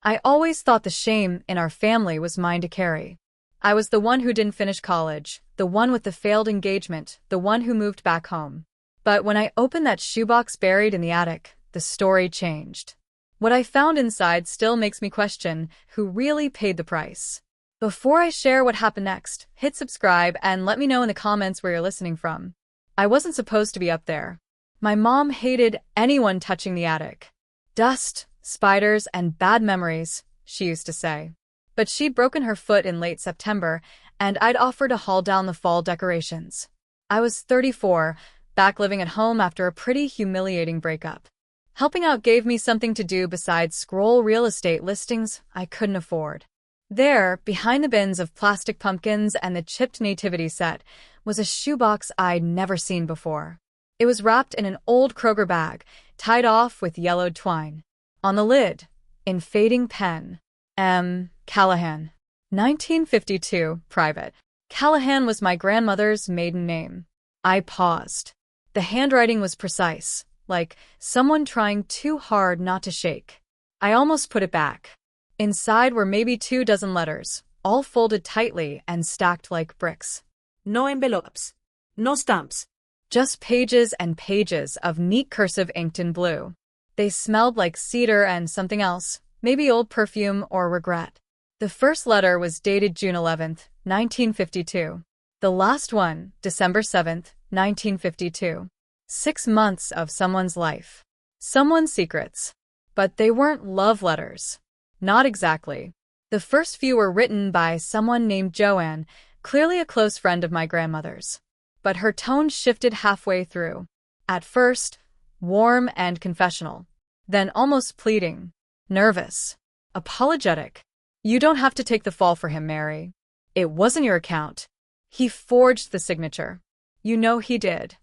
I always thought the shame in our family was mine to carry. I was the one who didn't finish college, the one with the failed engagement, the one who moved back home. But when I opened that shoebox buried in the attic, the story changed. What I found inside still makes me question who really paid the price. Before I share what happened next, hit subscribe and let me know in the comments where you're listening from. I wasn't supposed to be up there. My mom hated anyone touching the attic. Dust, spiders, and bad memories, she used to say. But she'd broken her foot in late September, and I'd offered to haul down the fall decorations. I was 34, back living at home after a pretty humiliating breakup. Helping out gave me something to do besides scroll real estate listings I couldn't afford. There, behind the bins of plastic pumpkins and the chipped nativity set, was a shoebox I'd never seen before. It was wrapped in an old Kroger bag, tied off with yellowed twine. On the lid, in fading pen, M. Callahan. 1952, private. Callahan was my grandmother's maiden name. I paused. The handwriting was precise, like someone trying too hard not to shake. I almost put it back. Inside were maybe 24 letters, all folded tightly and stacked like bricks. No envelopes. No stamps. Just pages and pages of neat cursive inked in blue. They smelled like cedar and something else, maybe old perfume or regret. The first letter was dated June 11th, 1952. The last one, December 7th, 1952. 6 months of someone's life. Someone's secrets. But they weren't love letters. Not exactly. The first few were written by someone named Joanne, clearly a close friend of my grandmother's. But her tone shifted halfway through. At first, warm and confessional. Then almost pleading. Nervous. Apologetic. You don't have to take the fall for him, Mary. It wasn't your account. He forged the signature. You know he did.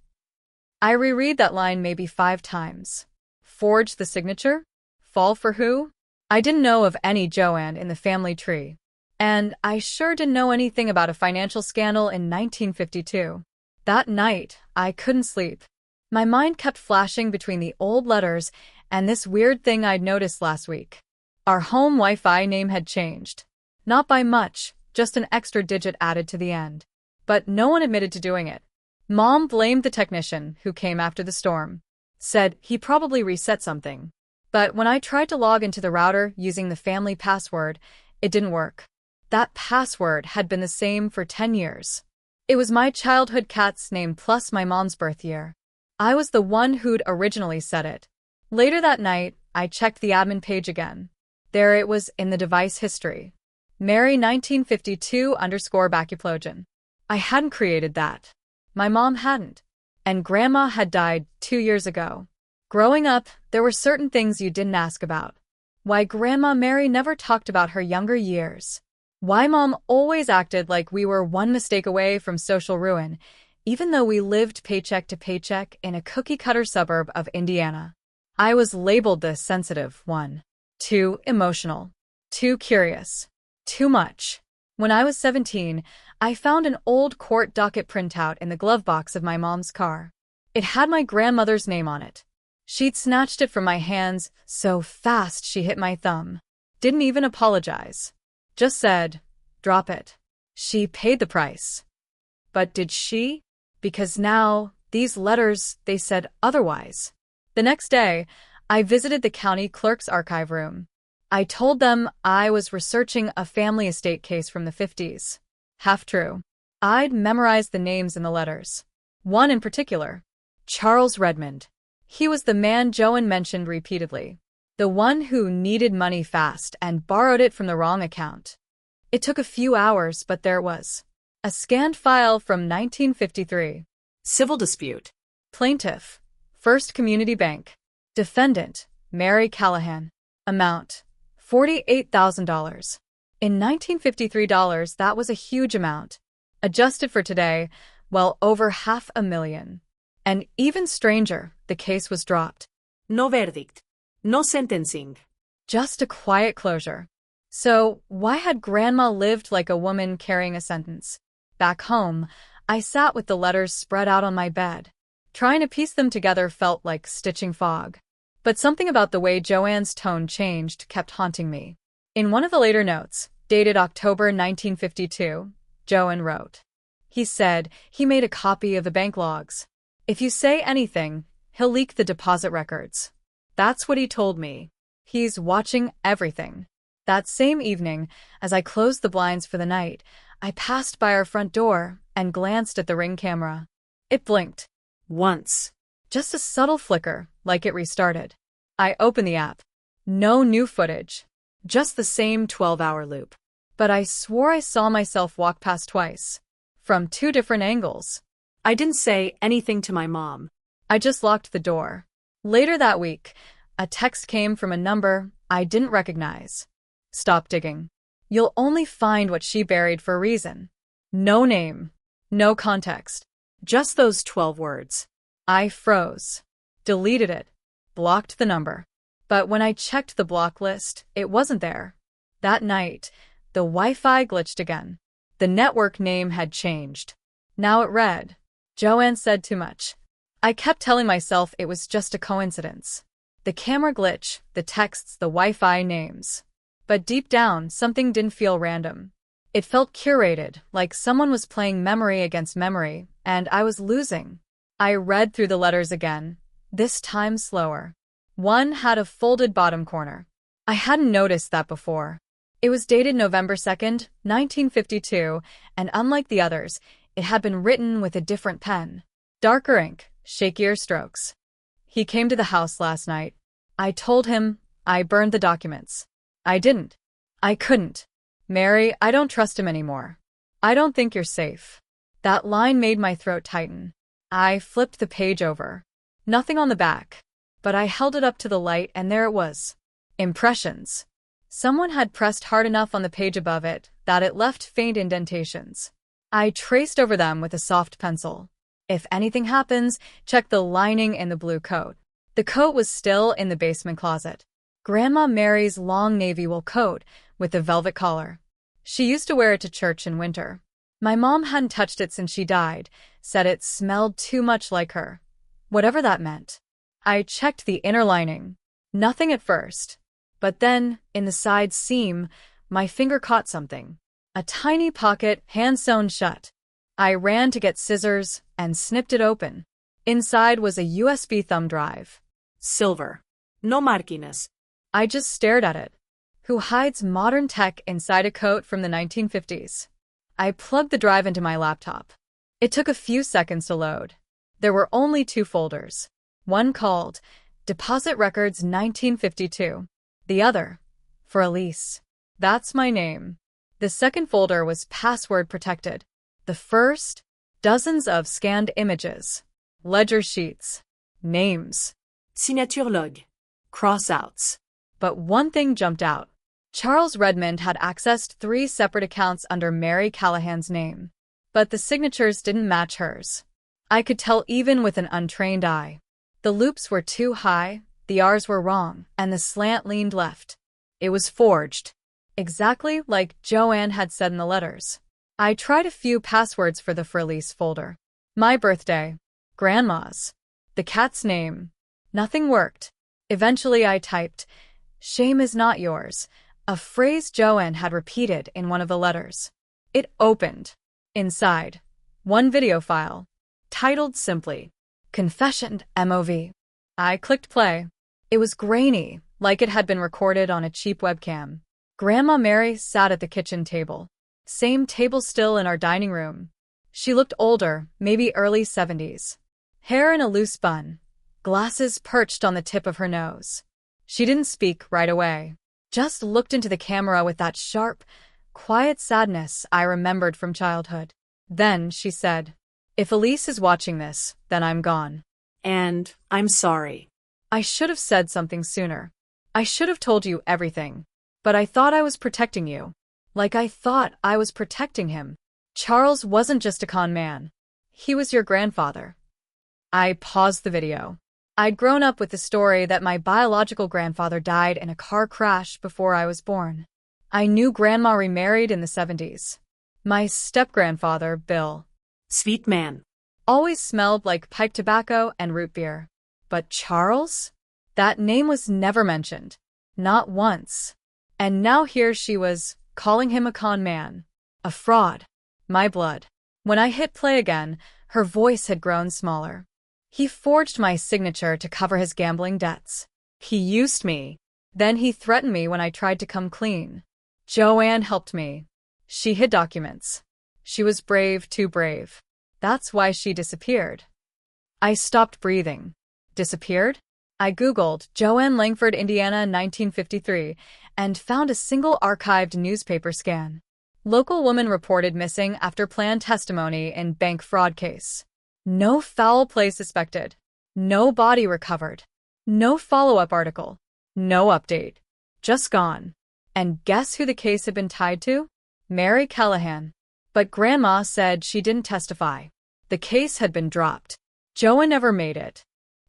I reread that line maybe 5 times. Forged the signature? Fall for who? I didn't know of any Joanne in the family tree. And I sure didn't know anything about a financial scandal in 1952. That night, I couldn't sleep. My mind kept flashing between the old letters and this weird thing I'd noticed last week. Our home Wi-Fi name had changed. Not by much, just an extra digit added to the end. But no one admitted to doing it. Mom blamed the technician who came after the storm. Said he probably reset something. But when I tried to log into the router using the family password, it didn't work. That password had been the same for 10 years. It was my childhood cat's name plus my mom's birth year. I was the one who'd originally set it. Later that night, I checked the admin page again. There it was in the device history. Mary 1952_Bacuplogen. I hadn't created that. My mom hadn't. And Grandma had died 2 years ago. Growing up, there were certain things you didn't ask about. Why Grandma Mary never talked about her younger years. Why Mom always acted like we were one mistake away from social ruin, even though we lived paycheck to paycheck in a cookie-cutter suburb of Indiana. I was labeled the sensitive one. Too emotional. Too curious. Too much. When I was 17, I found an old court docket printout in the glove box of my mom's car. It had my grandmother's name on it. She'd snatched it from my hands so fast she hit my thumb. Didn't even apologize. Just said, drop it. She paid the price. But did she? Because now, these letters, they said otherwise. The next day, I visited the county clerk's archive room. I told them I was researching a family estate case from the 50s. Half true. I'd memorized the names in the letters. One in particular. Charles Redmond. He was the man Joanne mentioned repeatedly. The one who needed money fast and borrowed it from the wrong account. It took a few hours, but there it was. A scanned file from 1953. Civil dispute. Plaintiff, First Community Bank. Defendant, Mary Callahan. Amount, $48,000. In 1953 dollars, that was a huge amount. Adjusted for today, well over $500,000. And even stranger, the case was dropped. No verdict. No sentencing. Just a quiet closure. So, why had Grandma lived like a woman carrying a sentence? Back home, I sat with the letters spread out on my bed. Trying to piece them together felt like stitching fog. But something about the way Joanne's tone changed kept haunting me. In one of the later notes, dated October 1952, Joanne wrote, "He said he made a copy of the bank logs. If you say anything, he'll leak the deposit records. That's what he told me. He's watching everything." That same evening, as I closed the blinds for the night, I passed by our front door and glanced at the Ring camera. It blinked. Once. Just a subtle flicker, like it restarted. I opened the app. No new footage. Just the same 12-hour loop. But I swore I saw myself walk past twice. From 2 different angles. I didn't say anything to my mom. I just locked the door. Later that week, a text came from a number I didn't recognize. "Stop digging. You'll only find what she buried for a reason." No name. No context. Just those 12 words. I froze. Deleted it. Blocked the number. But when I checked the block list, it wasn't there. That night, the Wi-Fi glitched again. The network name had changed. Now it read, "Joanne said too much." I kept telling myself it was just a coincidence. The camera glitch, the texts, the Wi-Fi names. But deep down, something didn't feel random. It felt curated, like someone was playing memory against memory, and I was losing. I read through the letters again, this time slower. One had a folded bottom corner. I hadn't noticed that before. It was dated November 2nd, 1952, and unlike the others, it had been written with a different pen. Darker ink, shakier strokes. "He came to the house last night. I told him I burned the documents. I didn't. I couldn't. Mary, I don't trust him anymore. I don't think you're safe." That line made my throat tighten. I flipped the page over. Nothing on the back. But I held it up to the light and there it was. Impressions. Someone had pressed hard enough on the page above it that it left faint indentations. I traced over them with a soft pencil. "If anything happens, check the lining in the blue coat." The coat was still in the basement closet. Grandma Mary's long navy wool coat with the velvet collar. She used to wear it to church in winter. My mom hadn't touched it since she died, said it smelled too much like her. Whatever that meant. I checked the inner lining. Nothing at first. But then, in the side seam, my finger caught something. A tiny pocket, hand-sewn shut. I ran to get scissors and snipped it open. Inside was a USB thumb drive. Silver. No marquines. I just stared at it. Who hides modern tech inside a coat from the 1950s? I plugged the drive into my laptop. It took a few seconds to load. There were only 2 folders. One called Deposit Records 1952. The other, For Elise. That's my name. The second folder was password protected. The first, dozens of scanned images. Ledger sheets. Names. Signature log. Cross-outs. But one thing jumped out. Charles Redmond had accessed 3 separate accounts under Mary Callahan's name. But the signatures didn't match hers. I could tell even with an untrained eye. The loops were too high, the R's were wrong, and the slant leaned left. It was forged. Exactly like Joanne had said in the letters. I tried a few passwords for the For Elise folder. My birthday. Grandma's. The cat's name. Nothing worked. Eventually I typed, "Shame is not yours," a phrase Joanne had repeated in one of the letters. It opened. Inside, one video file, titled simply, Confession MOV. I clicked play. It was grainy, like it had been recorded on a cheap webcam. Grandma Mary sat at the kitchen table. Same table still in our dining room. She looked older, maybe early 70s. Hair in a loose bun. Glasses perched on the tip of her nose. She didn't speak right away. Just looked into the camera with that sharp, quiet sadness I remembered from childhood. Then she said, "If Elise is watching this, then I'm gone. And I'm sorry." I should have said something sooner. I should have told you everything. But I thought I was protecting you. Like I thought I was protecting him. Charles wasn't just a con man. He was your grandfather. I paused the video. I'd grown up with the story that my biological grandfather died in a car crash before I was born. I knew Grandma remarried in the 70s. My step-grandfather, Bill, Sweet man. always smelled like pipe tobacco and root beer. But Charles? That name was never mentioned. Not once. And now here she was, calling him a con man. A fraud. My blood. When I hit play again, her voice had grown smaller. He forged my signature to cover his gambling debts. He used me. Then he threatened me when I tried to come clean. Joanne helped me. She hid documents. She was brave, too brave. That's why she disappeared. I stopped breathing. Disappeared? I Googled Joanne Langford, Indiana, 1953, and found a single archived newspaper scan. Local woman reported missing after planned testimony in bank fraud case. No foul play suspected. No body recovered. No follow-up article. No update. Just gone. And guess who the case had been tied to? Mary Callahan. But Grandma said she didn't testify. The case had been dropped. Joanne never made it.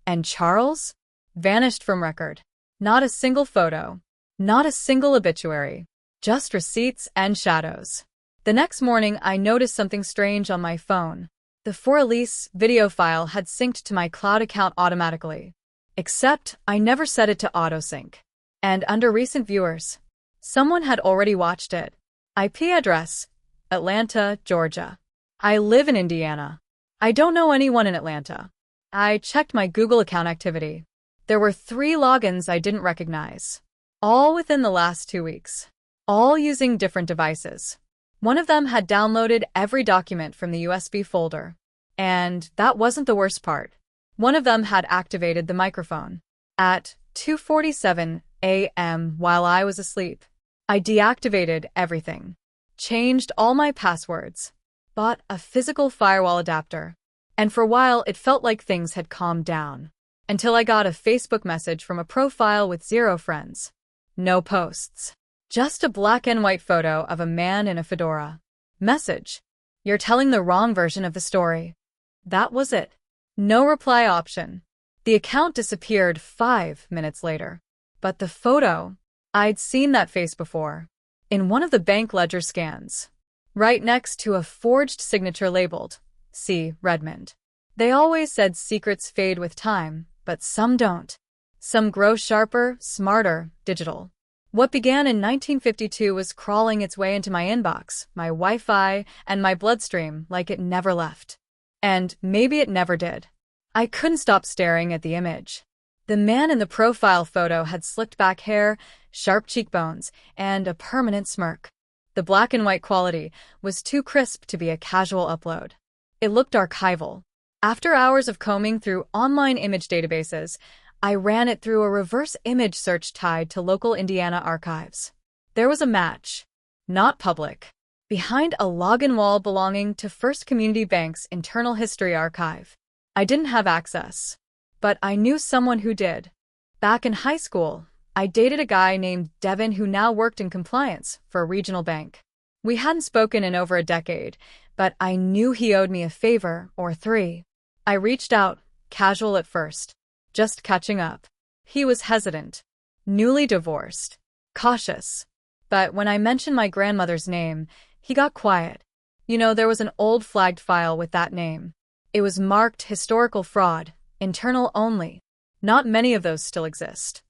And Charles? Vanished from record. Not a single photo. Not a single obituary. Just receipts and shadows. The next morning, I noticed something strange on my phone. The For Elise video file had synced to my cloud account automatically. Except, I never set it to auto-sync. And under recent viewers, someone had already watched it. IP address: Atlanta, Georgia. I live in Indiana. I don't know anyone in Atlanta. I checked my Google account activity. There were 3 logins I didn't recognize. All within the last 2 weeks. All using different devices. One of them had downloaded every document from the USB folder. And that wasn't the worst part. One of them had activated the microphone. At 2:47 a.m. while I was asleep. I deactivated everything. Changed all my passwords. Bought a physical firewall adapter. And for a while it felt like things had calmed down. Until I got a Facebook message from a profile with 0 friends. No posts. Just a black and white photo of a man in a fedora. Message: you're telling the wrong version of the story. That was it. No reply option. The account disappeared 5 minutes later. But the photo, I'd seen that face before. In one of the bank ledger scans. Right next to a forged signature labeled C. Redmond. They always said secrets fade with time, but some don't. Some grow sharper, smarter, digital. What began in 1952 was crawling its way into my inbox, my Wi-Fi, and my bloodstream like it never left. And maybe it never did. I couldn't stop staring at the image. The man in the profile photo had slicked back hair, sharp cheekbones, and a permanent smirk. The black and white quality was too crisp to be a casual upload. It looked archival. After hours of combing through online image databases, I ran it through a reverse image search tied to local Indiana archives. There was a match. Not public. Behind a login wall belonging to First Community Bank's internal history archive. I didn't have access. But I knew someone who did. Back in high school, I dated a guy named Devin who now worked in compliance for a regional bank. We hadn't spoken in over a decade, but I knew he owed me a favor or 3. I reached out, casual at first. Just catching up. He was hesitant. Newly divorced. Cautious. But when I mentioned my grandmother's name, he got quiet. You know, there was an old flagged file with that name. It was marked historical fraud, internal only. Not many of those still exist.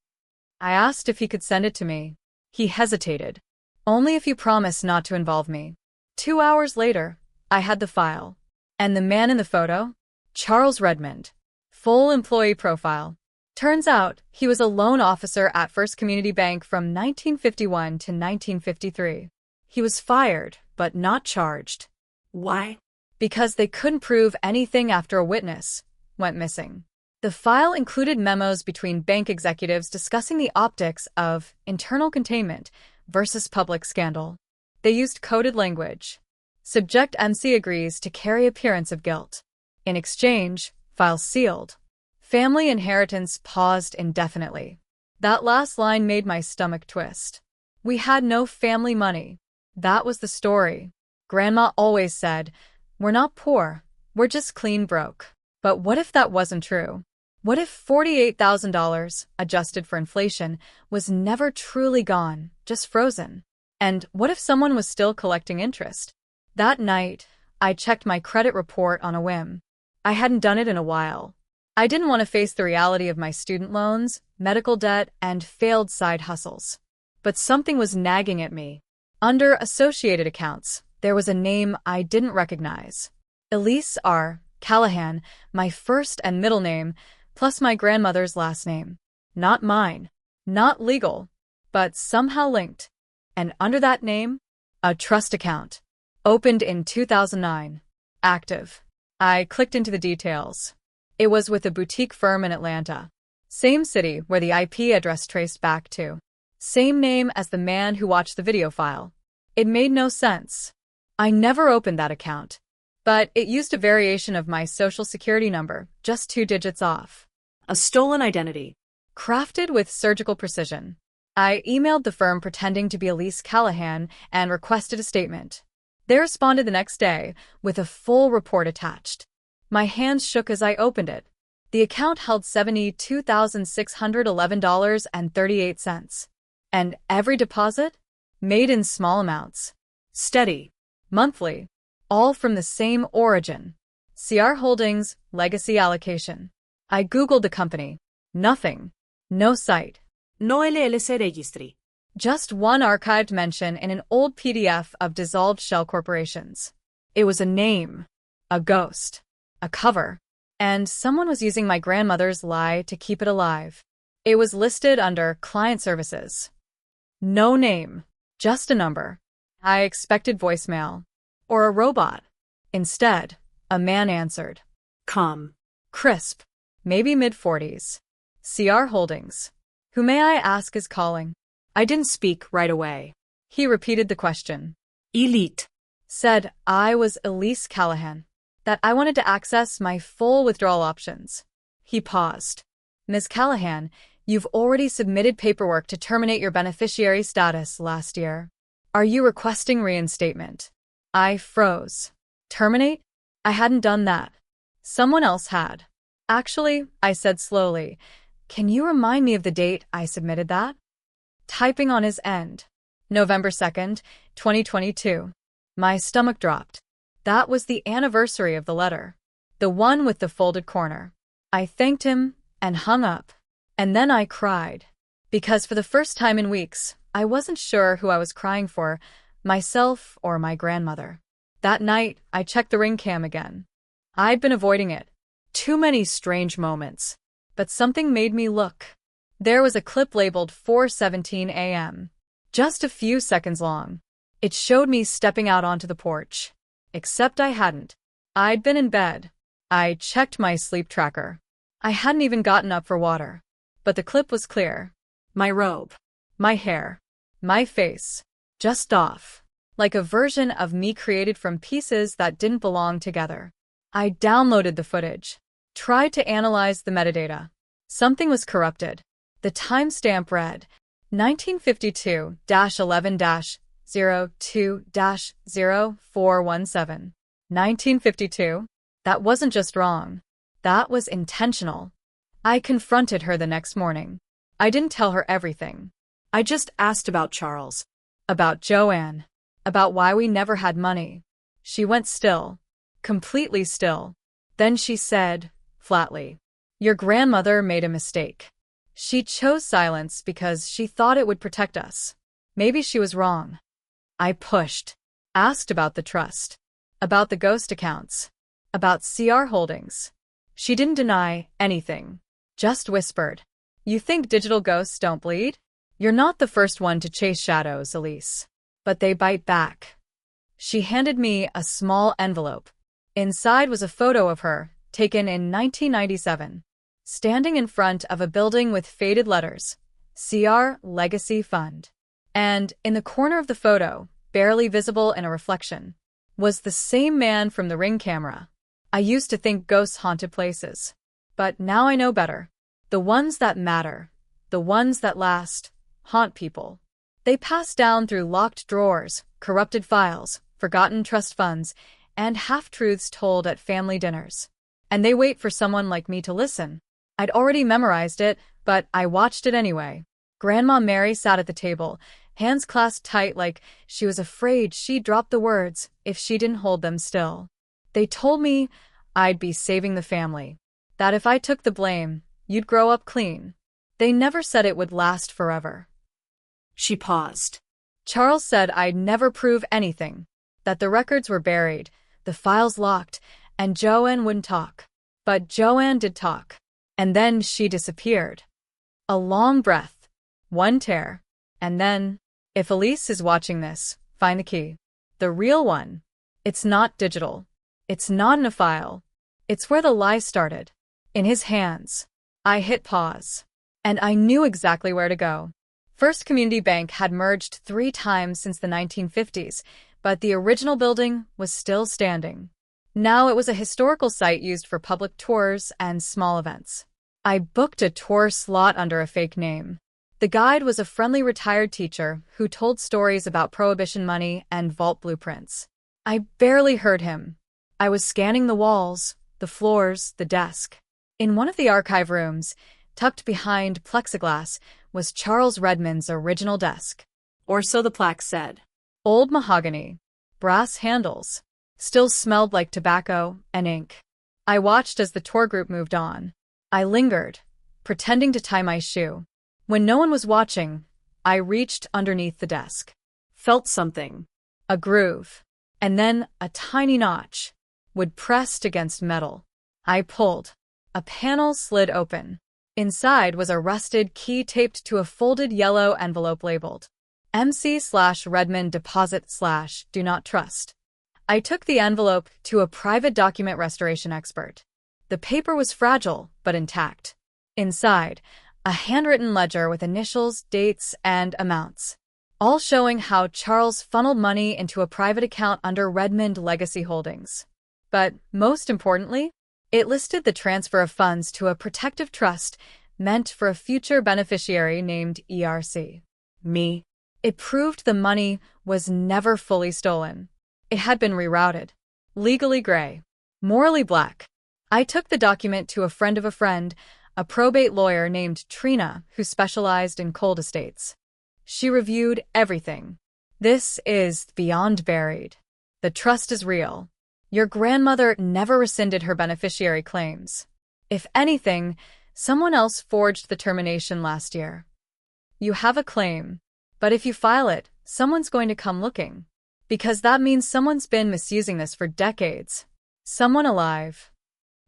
I asked if he could send it to me. He hesitated. Only if you promise not to involve me. 2 hours later, I had the file. And the man in the photo? Charles Redmond. Full employee profile. Turns out, he was a loan officer at First Community Bank from 1951 to 1953. He was fired, but not charged. Why? Because they couldn't prove anything after a witness went missing. The file included memos between bank executives discussing the optics of internal containment versus public scandal. They used coded language. Subject MC agrees to carry appearance of guilt. In exchange, file sealed. Family inheritance paused indefinitely. That last line made my stomach twist. We had no family money. That was the story. Grandma always said, we're not poor, we're just clean broke. But what if that wasn't true? What if $48,000, adjusted for inflation, was never truly gone, just frozen? And what if someone was still collecting interest? That night, I checked my credit report on a whim. I hadn't done it in a while. I didn't want to face the reality of my student loans, medical debt, and failed side hustles. But something was nagging at me. Under associated accounts, there was a name I didn't recognize. Elise R. Callahan, my first and middle name, plus my grandmother's last name. Not mine. Not legal. But somehow linked. And under that name, a trust account. Opened in 2009. Active. I clicked into the details. It was with a boutique firm in Atlanta. Same city where the IP address traced back to. Same name as the man who watched the video file. It made no sense. I never opened that account. But it used a variation of my social security number, just 2 digits off. A stolen identity. Crafted with surgical precision. I emailed the firm pretending to be Elise Callahan and requested a statement. They responded the next day with a full report attached. My hands shook as I opened it. The account held $72,611.38. And every deposit? Made in small amounts. Steady. Monthly. All from the same origin. CR Holdings, Legacy Allocation. I googled the company. Nothing. No site. No LLC registry. Just one archived mention in an old PDF of dissolved shell corporations. It was a name. A ghost. A cover. And someone was using my grandmother's lie to keep it alive. It was listed under Client Services. No name. Just a number. I expected voicemail. Or a robot. Instead, a man answered. Calm. Crisp. Maybe mid-40s. CR Holdings. Who may I ask is calling? I didn't speak right away. He repeated the question. Elite. Said I was Elise Callahan. That I wanted to access my full withdrawal options. He paused. Ms. Callahan, you've already submitted paperwork to terminate your beneficiary status last year. Are you requesting reinstatement? I froze. Terminate? I hadn't done that. Someone else had. Actually, I said slowly, can you remind me of the date I submitted that? Typing on his end. November 2nd, 2022. My stomach dropped. That was the anniversary of the letter. The one with the folded corner. I thanked him and hung up. And then I cried. Because for the first time in weeks, I wasn't sure who I was crying for, myself or my grandmother. That night, I checked the ring cam again. I'd been avoiding it. Too many strange moments. But something made me look. There was a clip labeled 4:17 a.m. Just a few seconds long. It showed me stepping out onto the porch. Except I hadn't. I'd been in bed. I checked my sleep tracker. I hadn't even gotten up for water. But the clip was clear. My robe. My hair. My face. Just off. Like a version of me created from pieces that didn't belong together. I downloaded the footage. Tried to analyze the metadata. Something was corrupted. The timestamp read 1952-11-02-0417. 1952? That wasn't just wrong. That was intentional. I confronted her the next morning. I didn't tell her everything. I just asked about Charles. About Joanne. About why we never had money. She went still. Completely still. Then she said, flatly, your grandmother made a mistake. She chose silence because she thought it would protect us. Maybe she was wrong. I pushed. Asked about the trust. About the ghost accounts. About CR Holdings. She didn't deny anything. Just whispered. You think digital ghosts don't bleed? You're not the first one to chase shadows, Elise. But they bite back. She handed me a small envelope. Inside was a photo of her, taken in 1997. Standing in front of a building with faded letters, CR Legacy Fund. And in the corner of the photo, barely visible in a reflection, was the same man from the Ring camera. I used to think ghosts haunted places. But now I know better. The ones that matter, the ones that last, haunt people. They pass down through locked drawers, corrupted files, forgotten trust funds, and half-truths told at family dinners. And they wait for someone like me to listen. I'd already memorized it, but I watched it anyway. Grandma Mary sat at the table, hands clasped tight like she was afraid she'd drop the words if she didn't hold them still. They told me I'd be saving the family. That if I took the blame, you'd grow up clean. They never said it would last forever. She paused. Charles said I'd never prove anything, that the records were buried, the files locked, and Joanne wouldn't talk. But Joanne did talk. And then she disappeared. A long breath, one tear, and then, if Elise is watching this, find the key. The real one. It's not digital. It's not in a file. It's where the lie started. In his hands. I hit pause. And I knew exactly where to go. First Community Bank had merged 3 times since the 1950s, but the original building was still standing. Now it was a historical site used for public tours and small events. I booked a tour slot under a fake name. The guide was a friendly retired teacher who told stories about Prohibition money and vault blueprints. I barely heard him. I was scanning the walls, the floors, the desk. In one of the archive rooms, tucked behind plexiglass, was Charles Redmond's original desk. Or so the plaque said. Old mahogany, brass handles, still smelled like tobacco and ink. I watched as the tour group moved on. I lingered, pretending to tie my shoe. When no one was watching, I reached underneath the desk. Felt something. A groove. And then a tiny notch. Wood pressed against metal. I pulled. A panel slid open. Inside was a rusted key taped to a folded yellow envelope labeled MC/Redmond Deposit/Do Not Trust. I took the envelope to a private document restoration expert. The paper was fragile, but intact. Inside, a handwritten ledger with initials, dates, and amounts, all showing how Charles funneled money into a private account under Redmond Legacy Holdings. But, most importantly, it listed the transfer of funds to a protective trust meant for a future beneficiary named ERC. Me. It proved the money was never fully stolen. It had been rerouted. Legally gray. Morally black. I took the document to a friend of a friend, a probate lawyer named Trina who specialized in cold estates. She reviewed everything. This is beyond buried. The trust is real. Your grandmother never rescinded her beneficiary claims. If anything, someone else forged the termination last year. You have a claim, but if you file it, someone's going to come looking. Because that means someone's been misusing this for decades. Someone alive.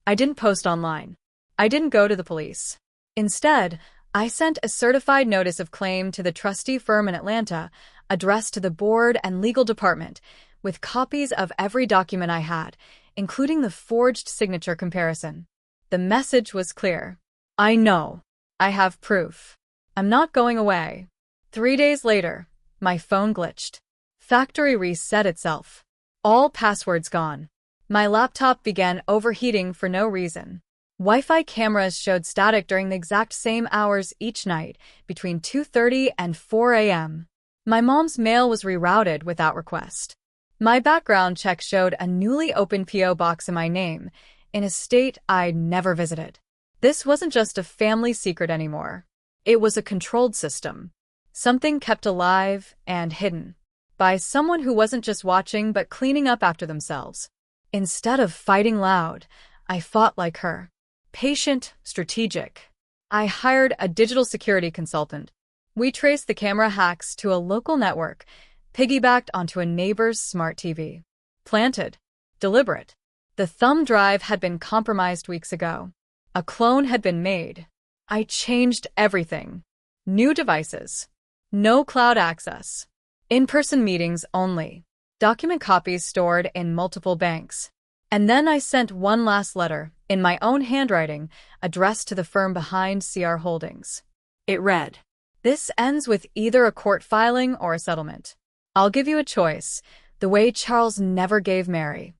I didn't post online. I didn't go to the police. Instead, I sent a certified notice of claim to the trustee firm in Atlanta, addressed to the board and legal department, with copies of every document I had, including the forged signature comparison. The message was clear. I know. I have proof. I'm not going away. 3 days later, my phone glitched. Factory reset itself. All passwords gone. My laptop began overheating for no reason. Wi-Fi cameras showed static during the exact same hours each night, between 2:30 and 4 a.m. My mom's mail was rerouted without request. My background check showed a newly opened P.O. box in my name, in a state I'd never visited. This wasn't just a family secret anymore. It was a controlled system. Something kept alive and hidden. By someone who wasn't just watching but cleaning up after themselves. Instead of fighting loud, I fought like her. Patient, strategic. I hired a digital security consultant. We traced the camera hacks to a local network, piggybacked onto a neighbor's smart TV. Planted. Deliberate. The thumb drive had been compromised weeks ago. A clone had been made. I changed everything. New devices. No cloud access. In-person meetings only. Document copies stored in multiple banks. And then I sent one last letter, in my own handwriting, addressed to the firm behind CR Holdings. It read, "This ends with either a court filing or a settlement. I'll give you a choice, the way Charles never gave Mary."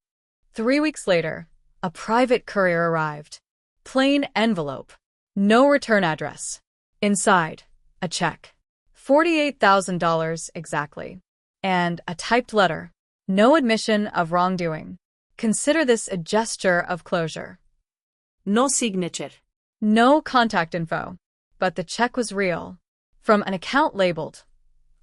3 weeks later, a private courier arrived. Plain envelope. No return address. Inside, a check. $48,000 exactly. And a typed letter. No admission of wrongdoing. Consider this a gesture of closure. No signature. No contact info. But the check was real. From an account labeled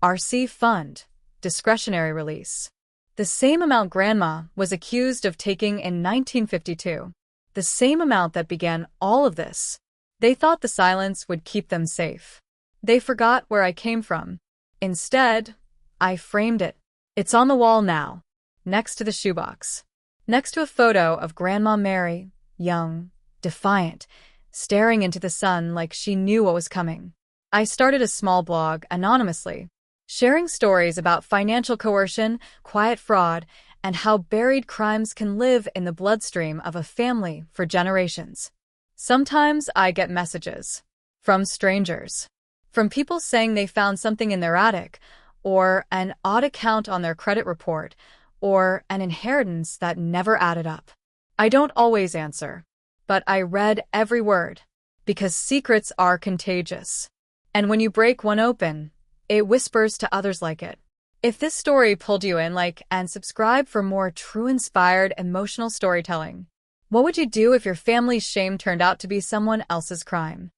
RC Fund, Discretionary Release. The same amount Grandma was accused of taking in 1952. The same amount that began all of this. They thought the silence would keep them safe. They forgot where I came from. Instead, I framed it. It's on the wall now, next to the shoebox. Next to a photo of Grandma Mary, young, defiant, staring into the sun like she knew what was coming. I started a small blog anonymously, sharing stories about financial coercion, quiet fraud, and how buried crimes can live in the bloodstream of a family for generations. Sometimes I get messages from strangers, from people saying they found something in their attic, or an odd account on their credit report, or an inheritance that never added up. I don't always answer, but I read every word, because secrets are contagious. And when you break one open, it whispers to others like it. If this story pulled you in, like and subscribe for more true inspired emotional storytelling. What would you do if your family's shame turned out to be someone else's crime?